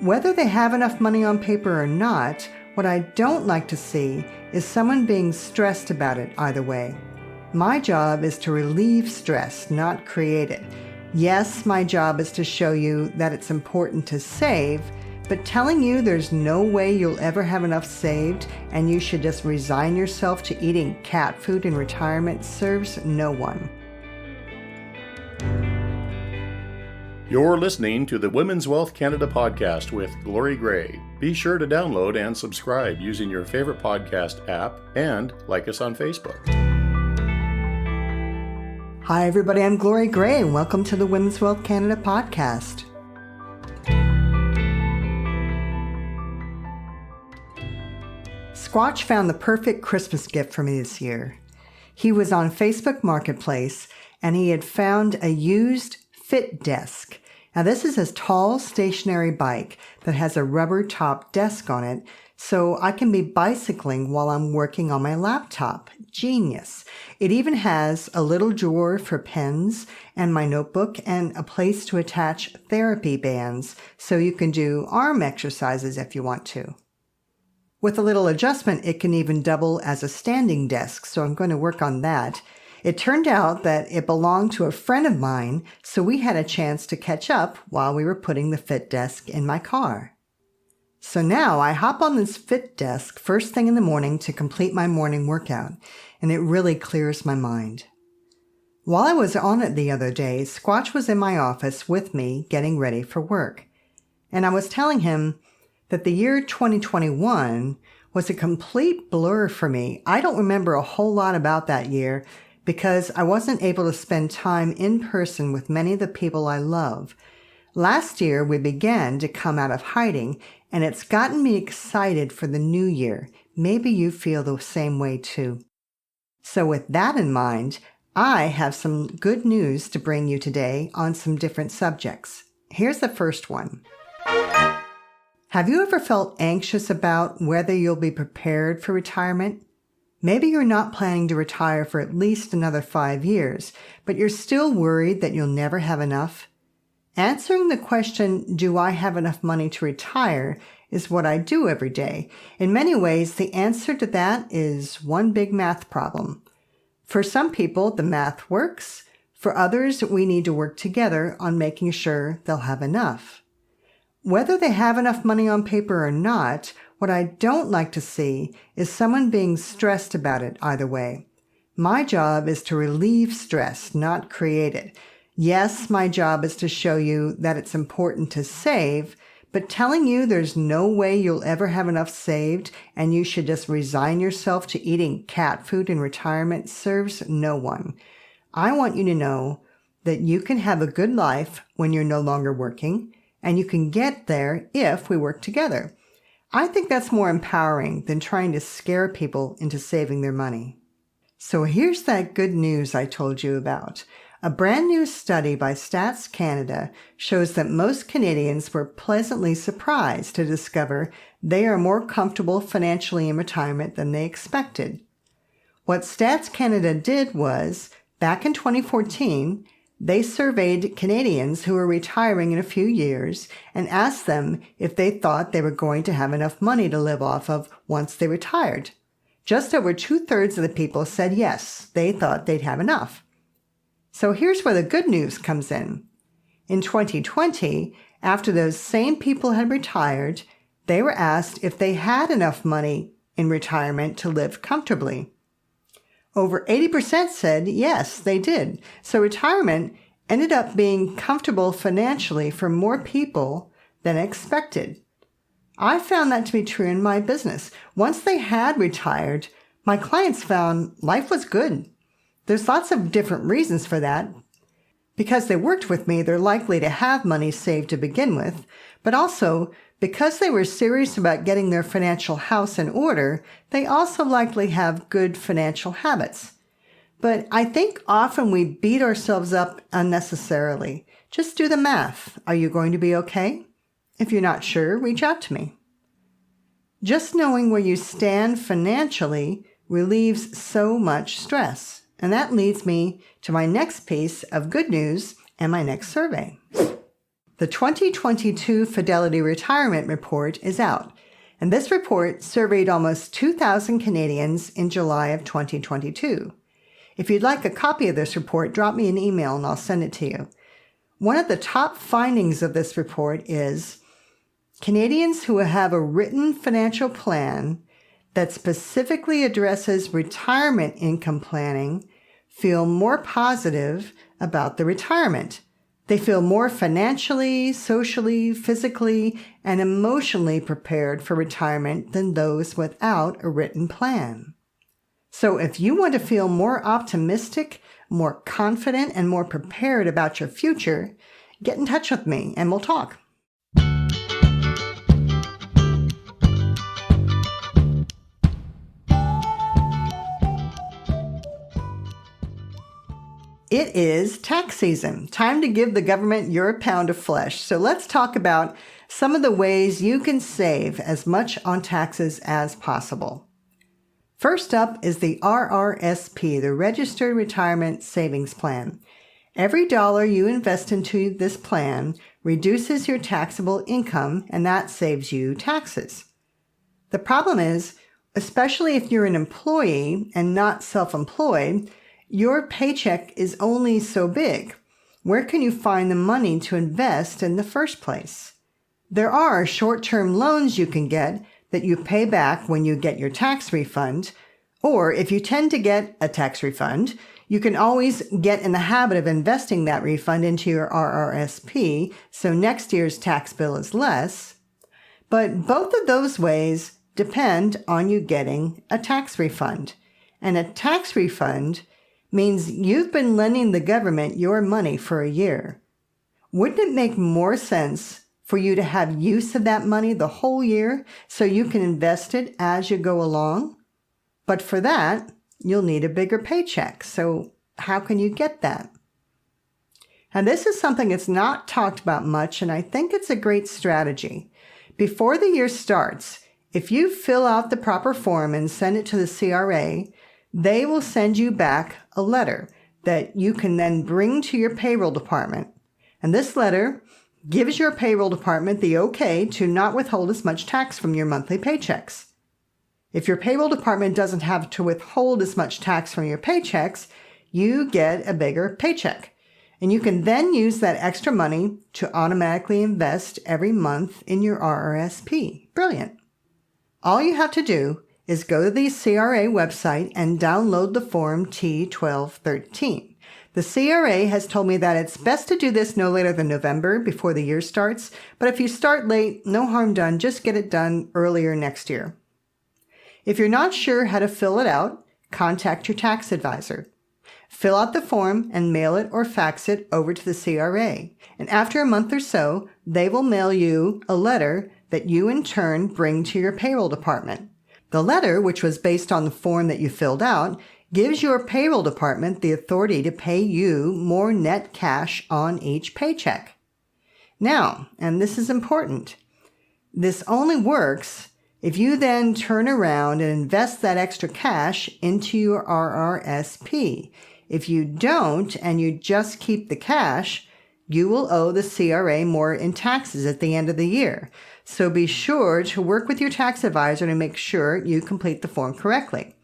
Whether they have enough money on paper or not, what I don't like to see is someone being stressed about it either way. My job is to relieve stress, not create it. Yes, my job is to show you that it's important to save, but telling you there's no way you'll ever have enough saved and you should just resign yourself to eating cat food in retirement serves no one. You're listening to the Women's Wealth Canada podcast with Glory Gray. Be sure to download and subscribe using your favorite podcast app and like us on Facebook. Hi everybody, I'm Glory Gray and welcome to the Women's Wealth Canada podcast. Squatch found the perfect Christmas gift for me this year. He was on Facebook Marketplace and he had found a used Fit Desk. Now this is a tall stationary bike that has a rubber top desk on it, so I can be bicycling while I'm working on my laptop. Genius. It even has a little drawer for pens and my notebook and a place to attach therapy bands so you can do arm exercises if you want to. With a little adjustment, it can even double as a standing desk, so I'm going to work on that. It turned out that it belonged to a friend of mine, so we had a chance to catch up while we were putting the Fit Desk in my car. So now I hop on this Fit Desk first thing in the morning to complete my morning workout, and it really clears my mind. While I was on it the other day, Squatch was in my office with me getting ready for work, and I was telling him that the year 2021 was a complete blur for me. I don't remember a whole lot about that year, because I wasn't able to spend time in person with many of the people I love. Last year, we began to come out of hiding, and it's gotten me excited for the new year. Maybe you feel the same way too. So with that in mind, I have some good news to bring you today on some different subjects. Here's the first one. Have you ever felt anxious about whether you'll be prepared for retirement? Maybe you're not planning to retire for at least another 5 years, but you're still worried that you'll never have enough. Answering the question, do I have enough money to retire, is what I do every day. In many ways, the answer to that is one big math problem. For some people, the math works. For others, we need to work together on making sure they'll have enough. Whether they have enough money on paper or not, what I don't like to see is someone being stressed about it either way. My job is to relieve stress, not create it. Yes, my job is to show you that it's important to save, but telling you there's no way you'll ever have enough saved and you should just resign yourself to eating cat food in retirement serves no one. I want you to know that you can have a good life when you're no longer working, and you can get there if we work together. I think that's more empowering than trying to scare people into saving their money. So here's that good news I told you about. A brand new study by Stats Canada shows that most Canadians were pleasantly surprised to discover they are more comfortable financially in retirement than they expected. What Stats Canada did was, back in 2014, they surveyed Canadians who were retiring in a few years and asked them if they thought they were going to have enough money to live off of once they retired. Just over 2/3 of the people said yes, they thought they'd have enough. So here's where the good news comes in. In 2020, after those same people had retired, they were asked if they had enough money in retirement to live comfortably. Over 80% said yes, they did. So retirement ended up being comfortable financially for more people than expected. I found that to be true in my business. Once they had retired, my clients found life was good. There's lots of different reasons for that. Because they worked with me, they're likely to have money saved to begin with, but also because they were serious about getting their financial house in order, they also likely have good financial habits. But I think often we beat ourselves up unnecessarily. Just do the math. Are you going to be okay? If you're not sure, reach out to me. Just knowing where you stand financially relieves so much stress. And that leads me to my next piece of good news and my next survey. The 2022 Fidelity Retirement Report is out, and this report surveyed almost 2,000 Canadians in July of 2022. If you'd like a copy of this report, drop me an email and I'll send it to you. One of the top findings of this report is Canadians who have a written financial plan that specifically addresses retirement income planning feel more positive about the retirement. They feel more financially, socially, physically, and emotionally prepared for retirement than those without a written plan. So if you want to feel more optimistic, more confident, and more prepared about your future, get in touch with me and we'll talk. It is tax season. Time to give the government your pound of flesh. So let's talk about some of the ways you can save as much on taxes as possible. First up is the RRSP, the Registered Retirement Savings Plan. Every dollar you invest into this plan reduces your taxable income, and that saves you taxes. The problem is, especially if you're an employee and not self-employed, your paycheck is only so big. Where can you find the money to invest in the first place? There are short-term loans you can get that you pay back when you get your tax refund, or if you tend to get a tax refund, you can always get in the habit of investing that refund into your RRSP, so next year's tax bill is less. But both of those ways depend on you getting a tax refund. And a tax refund means you've been lending the government your money for a year. Wouldn't it make more sense for you to have use of that money the whole year so you can invest it as you go along? But for that, you'll need a bigger paycheck. So how can you get that? And this is something that's not talked about much, and I think it's a great strategy. Before the year starts, if you fill out the proper form and send it to the CRA, they will send you back a letter that you can then bring to your payroll department. And this letter gives your payroll department the okay to not withhold as much tax from your monthly paychecks. If your payroll department doesn't have to withhold as much tax from your paychecks, you get a bigger paycheck. And you can then use that extra money to automatically invest every month in your RRSP. Brilliant. All you have to do is go to the CRA website and download the form T1213. The CRA has told me that it's best to do this no later than November before the year starts, but if you start late, no harm done, just get it done earlier next year. If you're not sure how to fill it out, contact your tax advisor. Fill out the form and mail it or fax it over to the CRA. And after a month or so, they will mail you a letter that you in turn bring to your payroll department. The letter, which was based on the form that you filled out, gives your payroll department the authority to pay you more net cash on each paycheck. Now, and this is important, this only works if you then turn around and invest that extra cash into your RRSP. If you don't and you just keep the cash, you will owe the CRA more in taxes at the end of the year. So be sure to work with your tax advisor to make sure you complete the form correctly.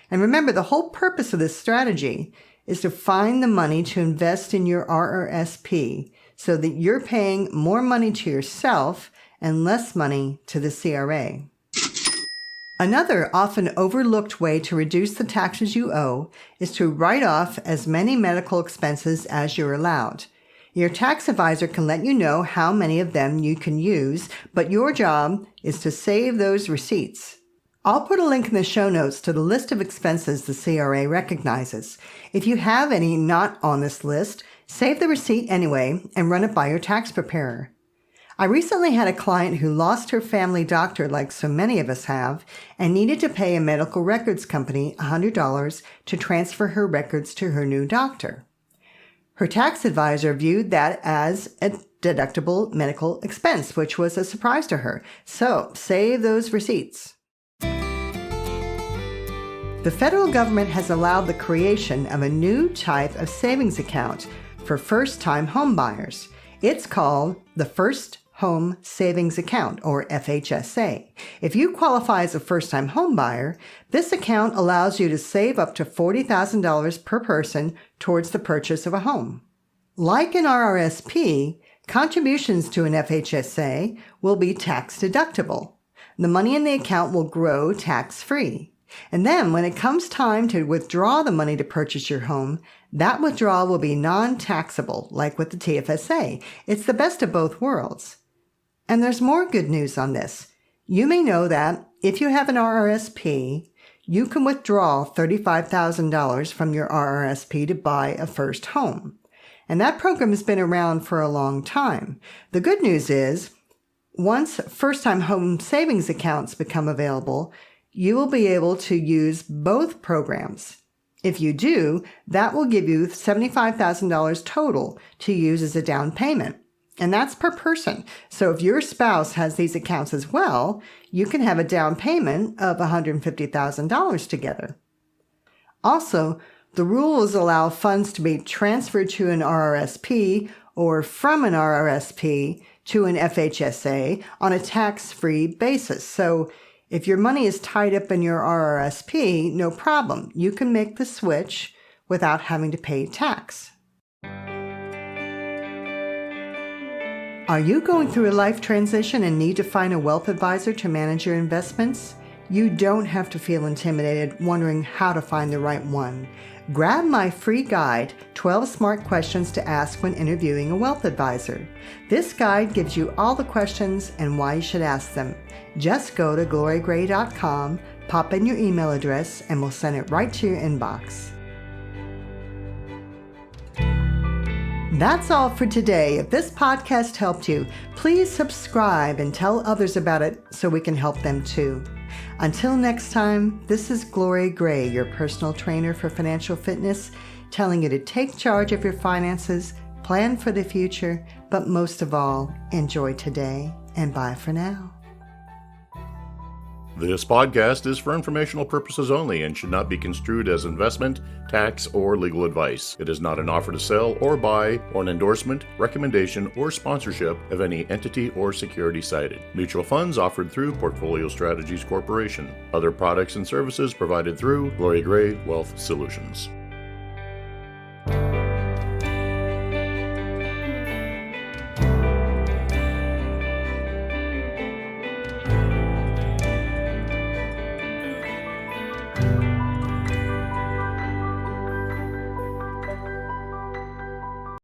And remember, the whole purpose of this strategy is to find the money to invest in your RRSP so that you're paying more money to yourself and less money to the CRA. Another often overlooked way to reduce the taxes you owe is to write off as many medical expenses as you're allowed. Your tax advisor can let you know how many of them you can use, but your job is to save those receipts. I'll put a link in the show notes to the list of expenses the CRA recognizes. If you have any not on this list, save the receipt anyway and run it by your tax preparer. I recently had a client who lost her family doctor, like so many of us have, and needed to pay a medical records company $100 to transfer her records to her new doctor. Her tax advisor viewed that as a deductible medical expense, which was a surprise to her. So save those receipts. The federal government has allowed the creation of a new type of savings account for first-time home buyers. It's called the First Home Savings Account, or FHSA. If you qualify as a first-time home buyer, this account allows you to save up to $40,000 per person towards the purchase of a home. Like an RRSP, contributions to an FHSA will be tax deductible. The money in the account will grow tax-free. And then when it comes time to withdraw the money to purchase your home, that withdrawal will be non-taxable, like with the TFSA. It's the best of both worlds. And there's more good news on this. You may know that if you have an RRSP, you can withdraw $35,000 from your RRSP to buy a first home. And that program has been around for a long time. The good news is, once first-time home savings accounts become available, you will be able to use both programs. If you do, that will give you $75,000 total to use as a down payment. And that's per person. So if your spouse has these accounts as well, you can have a down payment of $150,000 together. Also, the rules allow funds to be transferred to an RRSP or from an RRSP to an FHSA on a tax-free basis. So if your money is tied up in your RRSP, no problem. You can make the switch without having to pay tax. Are you going through a life transition and need to find a wealth advisor to manage your investments? You don't have to feel intimidated wondering how to find the right one. Grab my free guide, 12 Smart Questions to Ask When Interviewing a Wealth Advisor. This guide gives you all the questions and why you should ask them. Just go to glorygray.com, pop in your email address, and we'll send it right to your inbox. That's all for today. If this podcast helped you, please subscribe and tell others about it so we can help them too. Until next time, this is Glory Gray, your personal trainer for financial fitness, telling you to take charge of your finances, plan for the future, but most of all, enjoy today, and bye for now. This podcast is for informational purposes only and should not be construed as investment, tax, or legal advice. It is not an offer to sell or buy, or an endorsement, recommendation, or sponsorship of any entity or security cited. Mutual funds offered through Portfolio Strategies Corporation. Other products and services provided through Glory Gray Wealth Solutions.